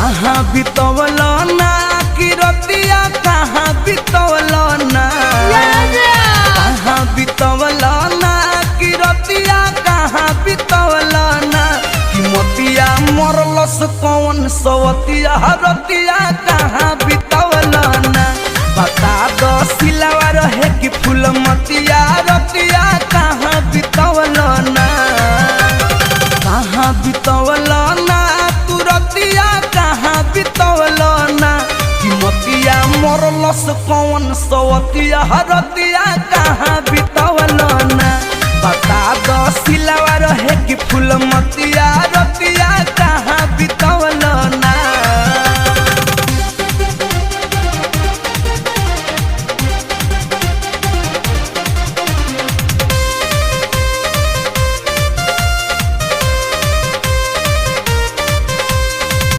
कहाँ बितवल ना कि रतिया कहाँ बितवल ना कहाँ बितवल ना कि रतिया कहाँ बितवल ना कि मोतिया मरलस कौन सवतिया रतिया कहाँ बितवल ना बता दो सिलावा रहे कि फूल मतिया रतिया कहाँ बितवल ना कहाँ बितवल ना तू रतिया कहाँ बितवल ना कि मोतिया मरलस कौन सवतिया रतिया कहाँ बितवल ना बता दो सिलावा रहे कि फूल मतिया